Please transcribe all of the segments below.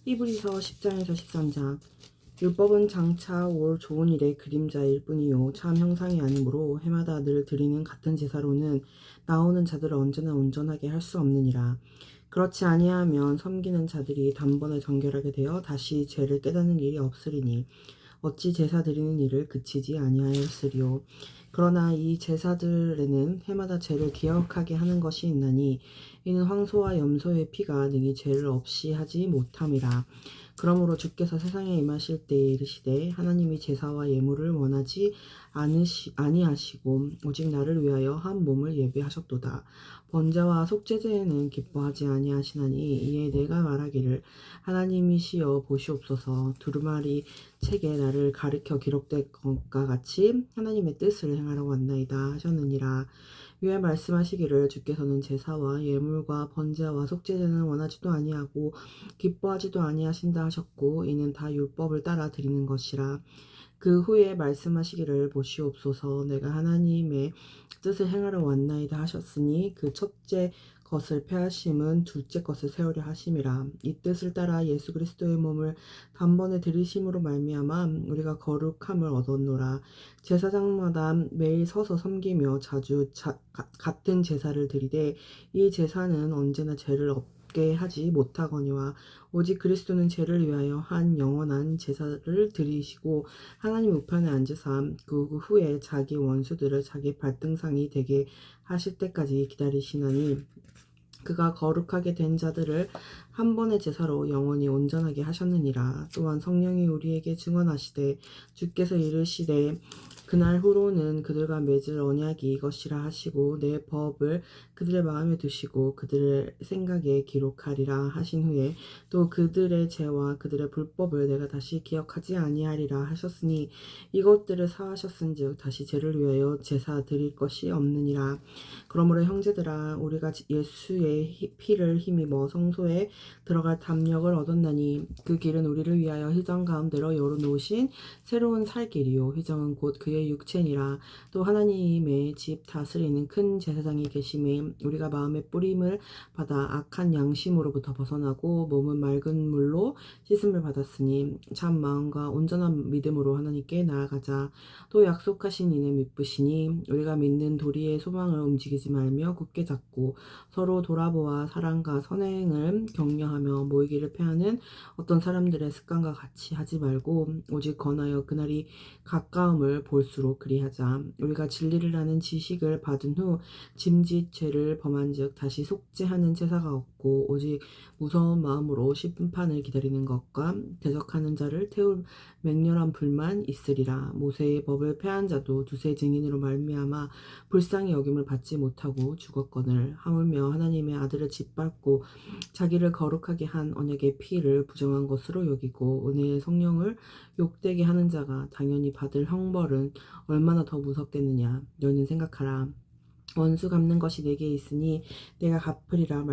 히브리서 10장에서 13장. 율법은 장차 올 좋은 일의 그림자일 뿐이요 참 형상이 아니므로 해마다 늘 드리는 같은 제사로는 나오는 자들을 언제나 온전하게 할 수 없느니라. 그렇지 아니하면 섬기는 자들이 단번에 정결하게 되어 다시 죄를 깨닫는 일이 없으리니 어찌 제사 드리는 일을 그치지 아니하였으리요. 그러나 이 제사들에는 해마다 죄를 기억하게 하는 것이 있나니 이는 황소와 염소의 피가 능히 죄를 없이 하지 못함이라. 그러므로 주께서 세상에 임하실 때에 이르시되 하나님이 제사와 예물을 원하지 아니하시고 오직 나를 위하여 한 몸을 예비하셨도다. 번제와 속죄제에는 기뻐하지 아니하시나니 이에 내가 말하기를 하나님이시여 보시옵소서. 두루마리 책에 나를 가리켜 기록된 것과 같이 하나님의 뜻을 행하러 왔나이다 하셨느니라. 위에 말씀하시기를 주께서는 제사와 예물과 번제와 속죄제는 원하지도 아니하고 기뻐하지도 아니하신다 하셨고 이는 다 율법을 따라 드리는 것이라. 그 후에 말씀하시기를 보시옵소서. 내가 하나님의 뜻을 행하러 왔나이다 하셨으니 그 첫째 것을 폐하심은 둘째 것을 세우려 하심이라. 이 뜻을 따라 예수 그리스도의 몸을 단번에 들이심으로 말미암아 우리가 거룩함을 얻었노라. 제사장마다 매일 서서 섬기며 자주 같은 제사를 드리되 이 제사는 언제나 죄를 없게 하지 못하거니와 오직 그리스도는 죄를 위하여 한 영원한 제사를 드리시고 하나님 우편에 앉으사 그 후에 자기 원수들을 자기 발등상이 되게 하실 때까지 기다리시나니 그가 거룩하게 된 자들을 한 번의 제사로 영원히 온전하게 하셨느니라. 또한 성령이 우리에게 증언하시되 주께서 이르시되 그날 후로는 그들과 맺을 언약이 이것이라 하시고 내 법을 그들의 마음에 두시고 그들의 생각에 기록하리라 하신 후에 또 그들의 죄와 그들의 불법을 내가 다시 기억하지 아니하리라 하셨으니 이것들을 사하셨은즉 다시 죄를 위하여 제사 드릴 것이 없느니라. 그러므로 형제들아 우리가 예수의 피를 힘입어 성소에 들어갈 담력을 얻었나니 그 길은 우리를 위하여 휘장 가운데로 열어놓으신 새로운 살 길이요 휘장은 곧 그의 육체니라. 또 하나님의 집 다스리는 큰 제사장이 계심에 우리가 마음의 뿌림을 받아 악한 양심으로부터 벗어나고 몸은 맑은 물로 씻음을 받았으니 참 마음과 온전한 믿음으로 하나님께 나아가자. 또 약속하신 이는 미쁘시니 우리가 믿는 도리의 소망을 움직이지 말며 굳게 잡고 서로 돌아보아 사랑과 선행을 격려하며 모이기를 패하는 어떤 사람들의 습관과 같이 하지 말고 오직 권하여 그날이 가까움을 볼수록 그리하자. 우리가 진리를 아는 지식을 받은 후 짐짓 죄를 범한즉 다시 속죄하는 제사가 없고 오직 무서운 마음으로 심판을 기다리는 것과 대적하는 자를 태울 맹렬한 불만 있으리라. 모세의 법을 폐한 자도 두세 증인으로 말미암아 불쌍히 여김을 받지 못하고 죽었거늘 하물며 하나님의 아들을 짓밟고 자기를 거룩하게 한 언약의 피를 부정한 것으로 여기고 은혜의 성령을 욕되게 하는 자가 당연히 받을 형벌은 얼마나 더 무섭겠느냐. 너희는 생각하라. 원수 갚는 것이 내게 있으니 내가 갚으리라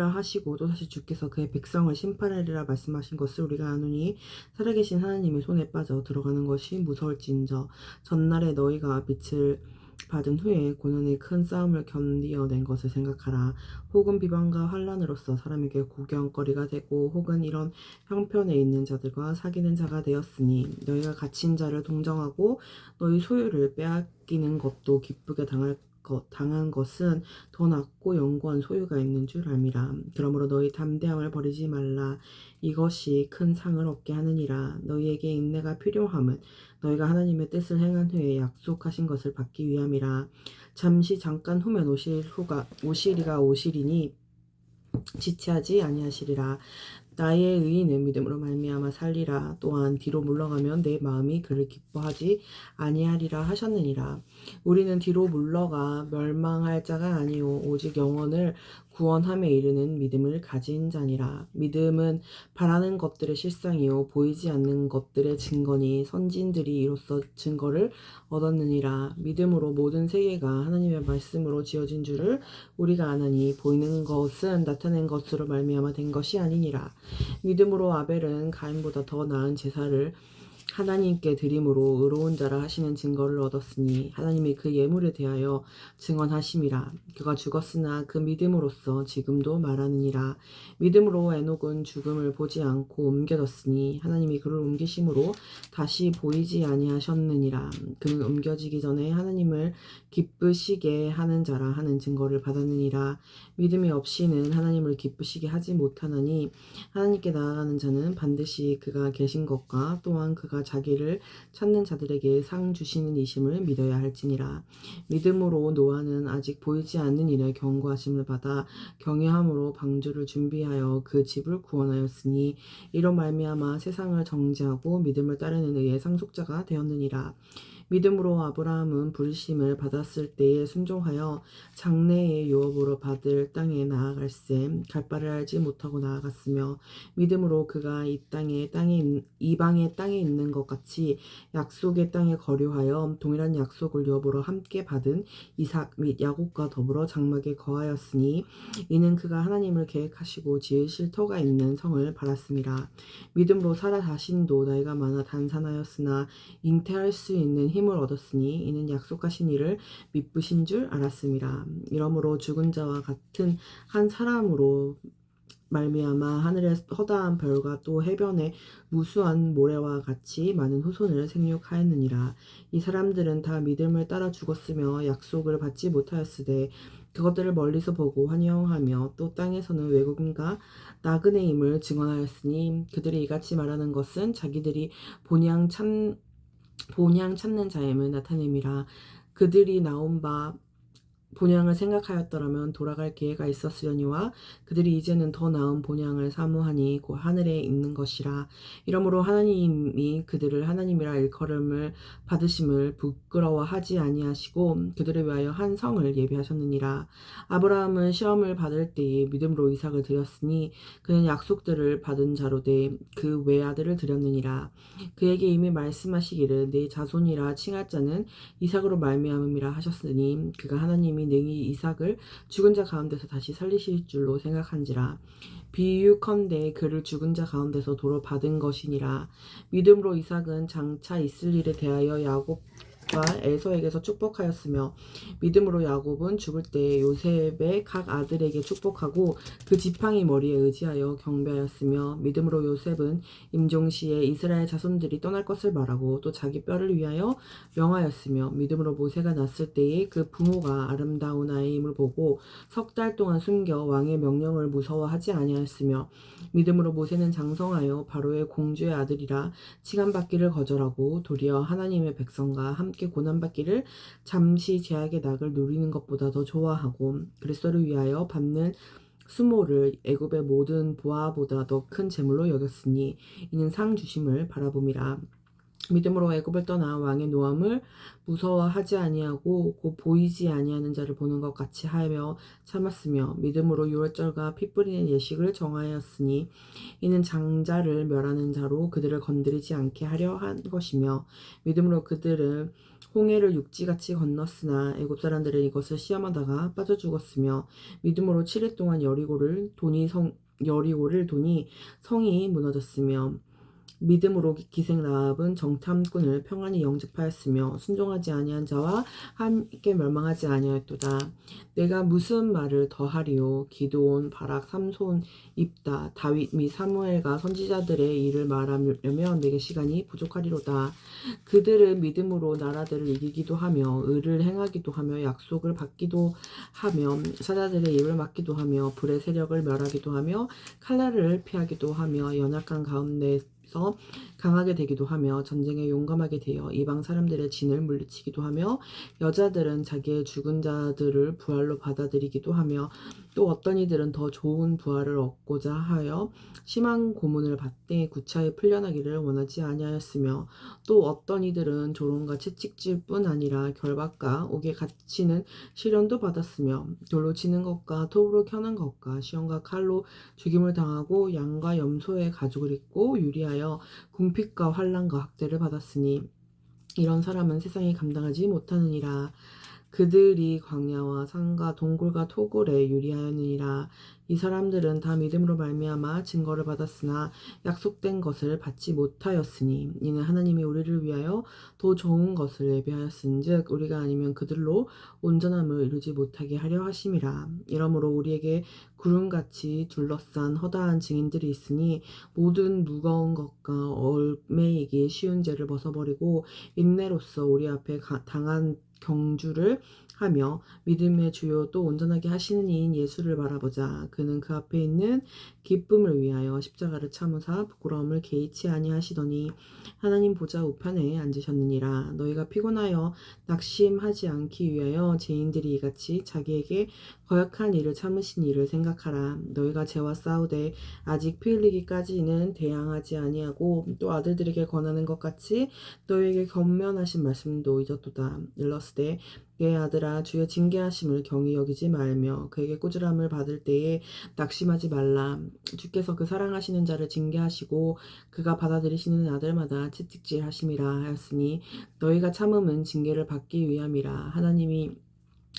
하시고 또 다시 주께서 그의 백성을 심판하리라 말씀하신 것을 우리가 아노니 살아계신 하나님의 손에 빠져 들어가는 것이 무서울진저. 전날에 너희가 빛을 받은 후에 고난의 큰 싸움을 견디어낸 것을 생각하라. 혹은 비방과 환난으로서 사람에게 구경거리가 되고 혹은 이런 형편에 있는 자들과 사귀는 자가 되었으니 너희가 갇힌 자를 동정하고 너희 소유를 빼앗기는 것도 기쁘게 당한 것은 더 낫고 영구한 소유가 있는 줄 알미라. 그러므로 너희 담대함을 버리지 말라. 이것이 큰 상을 얻게 하느니라. 너희에게 인내가 필요함은 너희가 하나님의 뜻을 행한 후에 약속하신 것을 받기 위함이라. 잠깐 후면 오시리가 오시리니 지체하지 아니하시리라. 나의 의인은 믿음으로 말미암아 살리라. 또한 뒤로 물러가면 내 마음이 그를 기뻐하지 아니하리라 하셨느니라. 우리는 뒤로 물러가 멸망할 자가 아니요 오직 영혼을 구원함에 이르는 믿음을 가진 자니라. 믿음은 바라는 것들의 실상이요 보이지 않는 것들의 증거니 선진들이 이로써 증거를 얻었느니라. 믿음으로 모든 세계가 하나님의 말씀으로 지어진 줄을 우리가 아나니 보이는 것은 나타낸 것으로 말미암아 된 것이 아니니라. 믿음으로 아벨은 가인보다 더 나은 제사를 하나님께 드림으로 의로운 자라 하시는 증거를 얻었으니 하나님이 그 예물에 대하여 증언하심이라. 그가 죽었으나 그 믿음으로써 지금도 말하느니라. 믿음으로 에녹은 죽음을 보지 않고 옮겨졌으니 하나님이 그를 옮기심으로 다시 보이지 아니하셨느니라. 그는 옮겨지기 전에 하나님을 기쁘시게 하는 자라 하는 증거를 받았느니라. 믿음이 없이는 하나님을 기쁘시게 하지 못하나니 하나님께 나아가는 자는 반드시 그가 계신 것과 또한 그가 자기를 찾는 자들에게 상 주시는 이심을 믿어야 할지니라. 믿음으로 노아는 아직 보이지 않는 일에 경고하심을 받아 경외함으로 방주를 준비하여 그 집을 구원하였으니 이로 말미암아 세상을 정죄하고 믿음을 따르는 의의 상속자가 되었느니라. 믿음으로 아브라함은 부르심을 받았을 때에 순종하여 장래의 유업으로 받을 땅에 나아갈새 갈 바를 알지 못하고 나아갔으며 믿음으로 그가 이방의 땅에 있는 것 같이 약속의 땅에 거류하여 동일한 약속을 유업으로 함께 받은 이삭 및 야곱과 더불어 장막에 거하였으니 이는 그가 하나님을 계획하시고 지으실 터가 있는 성을 바랐습니다. 믿음으로 사라 자신도 나이가 많아 단산하였으나 잉태할 수 있는 힘을 얻었으니 이는 약속하신 이를 미쁘신 줄 알았습니다. 이러므로 죽은 자와 같은 한 사람으로 말미암아 하늘의 허다한 별과 또 해변의 무수한 모래와 같이 많은 후손을 생육하였느니라. 이 사람들은 다 믿음을 따라 죽었으며 약속을 받지 못하였으되 그것들을 멀리서 보고 환영하며 또 땅에서는 외국인과 나그네임을 증언하였으니 그들이 이같이 말하는 것은 자기들이 본향 찾는 자임을 나타냄이라. 그들이 나온 바 본향을 생각하였더라면 돌아갈 기회가 있었으려니와 그들이 이제는 더 나은 본향을 사모하니 곧 하늘에 있는 것이라. 이러므로 하나님이 그들을 하나님이라 일컬음을 받으심을 부끄러워하지 아니하시고 그들을 위하여 한 성을 예비하셨느니라. 아브라함은 시험을 받을 때에 믿음으로 이삭을 드렸으니 그는 약속들을 받은 자로 돼 그 외아들을 드렸느니라. 그에게 이미 말씀하시기를 내 자손이라 칭할 자는 이삭으로 말미암음이라 하셨으니 그가 하나님이 능히 이삭을 죽은 자 가운데서 다시 살리실 줄로 생각한지라. 비유컨대 그를 죽은 자 가운데서 도로 받은 것이니라. 믿음으로 이삭은 장차 있을 일에 대하여 야곱과 에서에게서 축복하였으며 믿음으로 야곱은 죽을 때 요셉의 각 아들에게 축복하고 그 지팡이 머리에 의지하여 경배하였으며 믿음으로 요셉은 임종시에 이스라엘 자손들이 떠날 것을 말하고 또 자기 뼈를 위하여 명하였으며 믿음으로 모세가 났을 때에 그 부모가 아름다운 아이임을 보고 석 달 동안 숨겨 왕의 명령을 무서워하지 아니하였으며 믿음으로 모세는 장성하여 바로의 공주의 아들이라 칭함받기를 거절하고 도리어 하나님의 백성과 함께 고난받기를 잠시 제약의 낙을 누리는 것보다 더 좋아하고 그리스도를 위하여 받는 수모를 애굽의 모든 보아보다 더 큰 재물로 여겼으니 이는 상 주심을 바라봄이라. 믿음으로 애굽을 떠나 왕의 노함을 무서워하지 아니하고 곧 보이지 아니하는 자를 보는 것 같이 하며 참았으며 믿음으로 유월절과 피 뿌리는 예식을 정하였으니 이는 장자를 멸하는 자로 그들을 건드리지 않게 하려 한 것이며 믿음으로 그들은 홍해를 육지같이 건넜으나 애굽 사람들은 이것을 시험하다가 빠져 죽었으며 믿음으로 7일 동안 여리고를 도니 성이 무너졌으며 믿음으로 기생 라합은 정탐꾼을 평안히 영접하였으며 순종하지 아니한 자와 함께 멸망하지 아니하였도다. 내가 무슨 말을 더하리요. 기드온, 바락, 삼손, 입다, 다윗 및 사무엘과 선지자들의 일을 말하려면 내게 시간이 부족하리로다. 그들은 믿음으로 나라들을 이기기도 하며 의를 행하기도 하며 약속을 받기도 하며 사자들의 입을 막기도 하며 불의 세력을 멸하기도 하며 칼날을 피하기도 하며 연약한 가운데서 강하게 되기도 하며 전쟁에 용감하게 되어 이방 사람들의 진을 물리치기도 하며 여자들은 자기의 죽은 자들을 부활로 받아들이기도 하며 또 어떤 이들은 더 좋은 부활을 얻고자 하여 심한 고문을 받되 구차히 풀려나기를 원하지 아니하였으며 또 어떤 이들은 조롱과 채찍질 뿐 아니라 결박과 옥에 갇히는 시련도 받았으며 돌로 치는 것과 톱으로 켜는 것과 시험과 칼로 죽임을 당하고 양과 염소의 가죽을 입고 유리하여 궁핍과 환난과 학대를 받았으니 이런 사람은 세상이 감당하지 못하느니라. 그들이 광야와 산과 동굴과 토굴에 유리하였느니라. 이 사람들은 다 믿음으로 말미암아 증거를 받았으나 약속된 것을 받지 못하였으니 이는 하나님이 우리를 위하여 더 좋은 것을 예비하였은즉 우리가 아니면 그들로 온전함을 이루지 못하게 하려 하심이라. 이러므로 우리에게 구름같이 둘러싼 허다한 증인들이 있으니 모든 무거운 것과 얽매이기 쉬운 죄를 벗어버리고 인내로써 우리 앞에 당한 경주를 하며 믿음의 주요 또 온전하게 하시는 이인 예수를 바라보자. 그는 그 앞에 있는 기쁨을 위하여 십자가를 참으사 부끄러움을 개의치 아니하시더니 하나님 보좌 우편에 앉으셨느니라. 너희가 피곤하여 낙심하지 않기 위하여 죄인들이 이같이 자기에게 거역한 일을 참으신 일을 생각하라. 너희가 죄와 싸우되 아직 피 흘리기까지는 대항하지 아니하고 또 아들들에게 권하는 것 같이 너희에게 권면하신 말씀도 잊었도다. 일러스되 내 아들아 주의 징계하심을 경히 여기지 말며 그에게 꾸지람을 받을 때에 낙심하지 말라. 주께서 그 사랑하시는 자를 징계하시고 그가 받아들이시는 아들마다 채찍질하심이라 하였으니 너희가 참음은 징계를 받기 위함이라. 하나님이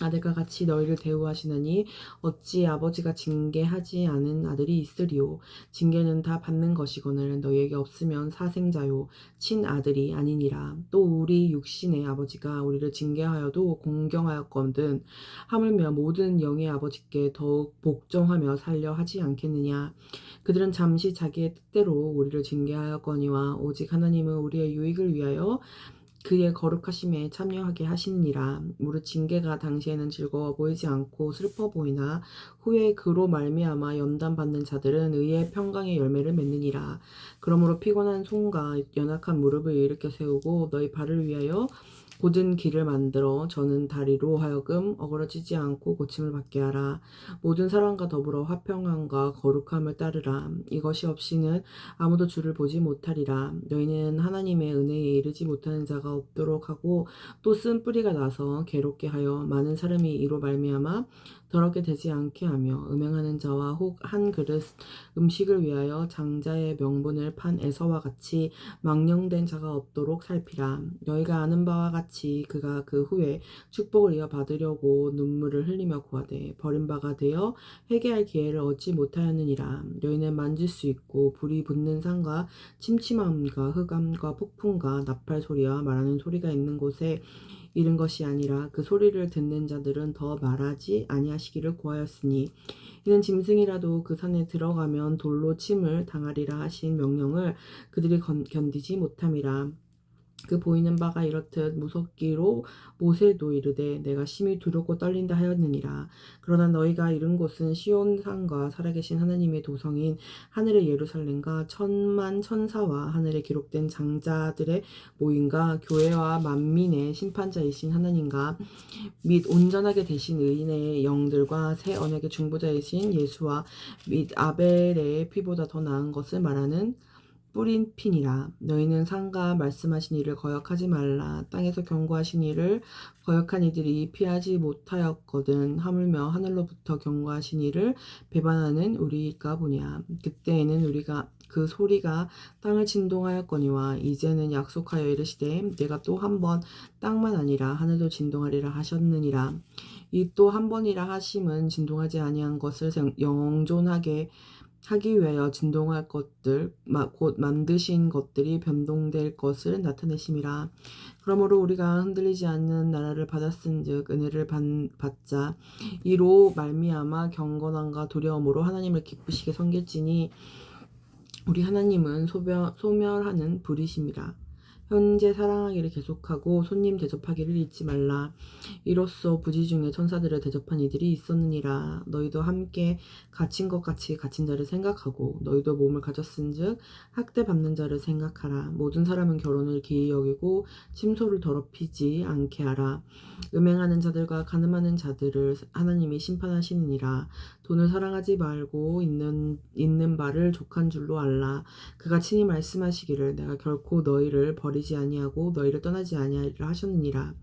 아들과 같이 너희를 대우하시느니 어찌 아버지가 징계하지 않은 아들이 있으리요. 징계는 다 받는 것이거늘 너희에게 없으면 사생자요 친아들이 아니니라. 또 우리 육신의 아버지가 우리를 징계하여도 공경하였거든 하물며 모든 영의 아버지께 더욱 복종하며 살려 하지 않겠느냐. 그들은 잠시 자기의 뜻대로 우리를 징계하였거니와 오직 하나님은 우리의 유익을 위하여 그의 거룩하심에 참여하게 하시느니라. 무릇 징계가 당시에는 즐거워 보이지 않고 슬퍼 보이나 후에 그로 말미암아 연단받는 자들은 의의 평강의 열매를 맺느니라. 그러므로 피곤한 손과 연약한 무릎을 일으켜 세우고 너희 발을 위하여 곧은 길을 만들어 저는 다리로 하여금 어그러지지 않고 고침을 받게 하라. 모든 사람과 더불어 화평함과 거룩함을 따르라. 이것이 없이는 아무도 주를 보지 못하리라. 너희는 하나님의 은혜에 이르지 못하는 자가 없도록 하고 또 쓴뿌리가 나서 괴롭게 하여 많은 사람이 이로 말미암아 더럽게 되지 않게 하며 음행하는 자와 혹 한 그릇 음식을 위하여 장자의 명분을 판 에서와 같이 망령된 자가 없도록 살피라. 너희가 아는 바와 같이 그가 그 후에 축복을 이어받으려고 눈물을 흘리며 구하되 버림바가 되어 회개할 기회를 얻지 못하였느니라. 너희는 만질 수 있고 불이 붙는 산과 침침함과 흑암과 폭풍과 나팔 소리와 말하는 소리가 있는 곳에 이른 것이 아니라 그 소리를 듣는 자들은 더 말하지 아니하시기를 구하였으니 이는 짐승이라도 그 산에 들어가면 돌로 침을 당하리라 하신 명령을 그들이 견디지 못함이라. 그 보이는 바가 이렇듯 무섭기로 모세도 이르되 내가 심히 두렵고 떨린다 하였느니라. 그러나 너희가 이른 곳은 시온산과 살아계신 하나님의 도성인 하늘의 예루살렘과 천만 천사와 하늘에 기록된 장자들의 모임과 교회와 만민의 심판자이신 하나님과 및 온전하게 되신 의인의 영들과 새 언약의 중보자이신 예수와 및 아벨의 피보다 더 나은 것을 말하는 뿌린 핀이라. 너희는 상가 말씀하신 이를 거역하지 말라. 땅에서 경고하신 이를 거역한 이들이 피하지 못하였거든. 하물며 하늘로부터 경고하신 이를 배반하는 우리가 보냐. 그때에는 우리가 그 소리가 땅을 진동하였거니와 이제는 약속하여 이르시되 내가 또 한 번 땅만 아니라 하늘도 진동하리라 하셨느니라. 이 또 한 번이라 하심은 진동하지 아니한 것을 영존하게 하기 위하여 진동할 것들 곧 만드신 것들이 변동될 것을 나타내심이라. 그러므로 우리가 흔들리지 않는 나라를 받았은즉 은혜를 받자. 이로 말미암아 경건함과 두려움으로 하나님을 기쁘시게 섬길지니 우리 하나님은 소멸하는 불이심이라. 현재 사랑하기를 계속하고 손님 대접하기를 잊지 말라. 이로써 부지 중에 천사들을 대접한 이들이 있었느니라. 너희도 함께 갇힌 것 같이 갇힌 자를 생각하고 너희도 몸을 가졌은즉 학대받는 자를 생각하라. 모든 사람은 결혼을 기이 여기고 침소를 더럽히지 않게 하라. 음행하는 자들과 간음하는 자들을 하나님이 심판하시느니라. 돈을 사랑하지 말고 있는 바를 족한 줄로 알라. 그가 친히 말씀하시기를 내가 결코 너희를 버리지 아니하고 너희를 떠나지 아니하리라 하셨느니라.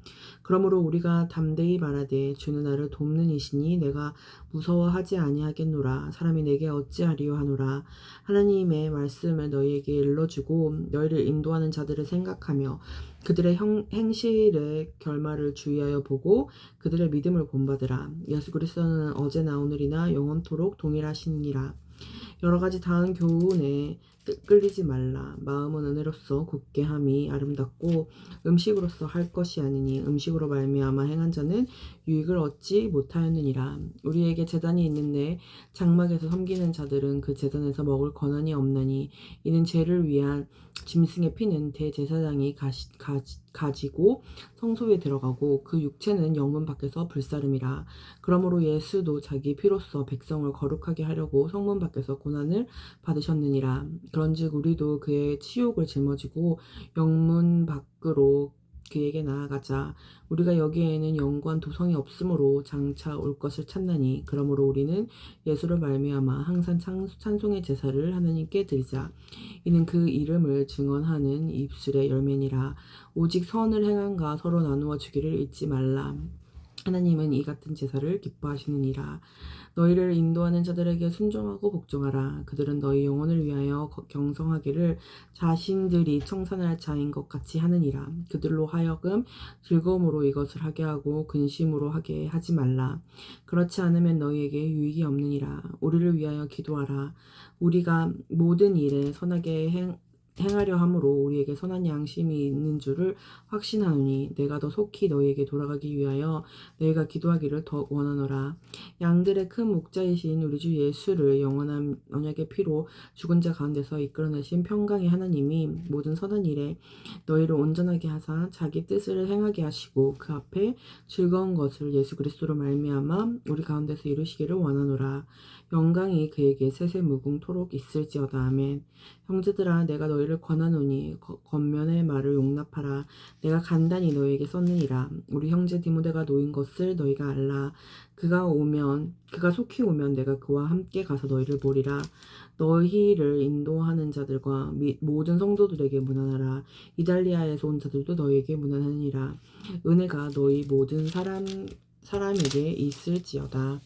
그러므로 우리가 담대히 말하되 주는 나를 돕는 이시니 내가 무서워하지 아니하겠노라. 사람이 내게 어찌하리요 하노라. 하나님의 말씀을 너희에게 일러주고 너희를 인도하는 자들을 생각하며 그들의 행실의 결말을 주의하여 보고 그들의 믿음을 본받으라. 예수 그리스도는 어제나 오늘이나 영원토록 동일하시니라. 여러 가지 다른 교훈에 끌리지 말라. 마음은 은혜로서 굳게 함이 아름답고 음식으로서 할 것이 아니니 음식으로 말미암아 행한 자는 유익을 얻지 못하였느니라. 우리에게 제단이 있는데 장막에서 섬기는 자들은 그 제단에서 먹을 권한이 없나니 이는 죄를 위한 짐승의 피는 대제사장이 가지고 성소에 들어가고 그 육체는 영문 밖에서 불사름이라. 그러므로 예수도 자기 피로써 백성을 거룩하게 하려고 성문 밖에서 고난을 받으셨느니라. 그런즉 우리도 그의 치욕을 짊어지고 영문 밖으로 그에게 나아가자. 우리가 여기에는 영구한 도성이 없으므로 장차 올 것을 찾나니 그러므로 우리는 예수를 말미암아 항상 찬송의 제사를 하나님께 드리자. 이는 그 이름을 증언하는 입술의 열매니라. 오직 선을 행함과 서로 나누어 주기를 잊지 말라. 하나님은 이 같은 제사를 기뻐하시느니라. 너희를 인도하는 자들에게 순종하고 복종하라. 그들은 너희 영혼을 위하여 경성하기를 자신들이 청산할 자인 것 같이 하느니라. 그들로 하여금 즐거움으로 이것을 하게 하고 근심으로 하게 하지 말라. 그렇지 않으면 너희에게 유익이 없느니라. 우리를 위하여 기도하라. 우리가 모든 일에 선하게 행하려 함으로 우리에게 선한 양심이 있는 줄을 확신하노니 내가 더 속히 너희에게 돌아가기 위하여 너희가 기도하기를 더 원하노라. 양들의 큰 목자이신 우리 주 예수를 영원한 언약의 피로 죽은 자 가운데서 이끌어내신 평강의 하나님이 모든 선한 일에 너희를 온전하게 하사 자기 뜻을 행하게 하시고 그 앞에 즐거운 것을 예수 그리스도로 말미암아 우리 가운데서 이루시기를 원하노라. 영광이 그에게 세세무궁토록 있을지어다. 아멘. 형제들아 내가 너희를 권하노니 겉면의 말을 용납하라. 내가 간단히 너희에게 썼느니라. 우리 형제 디모데가 놓인 것을 너희가 알라. 그가 속히 오면 내가 그와 함께 가서 너희를 보리라. 너희를 인도하는 자들과 모든 성도들에게 문안하라. 이달리아에서 온 자들도 너희에게 문안하니라. 은혜가 너희 모든 사람에게 있을지어다.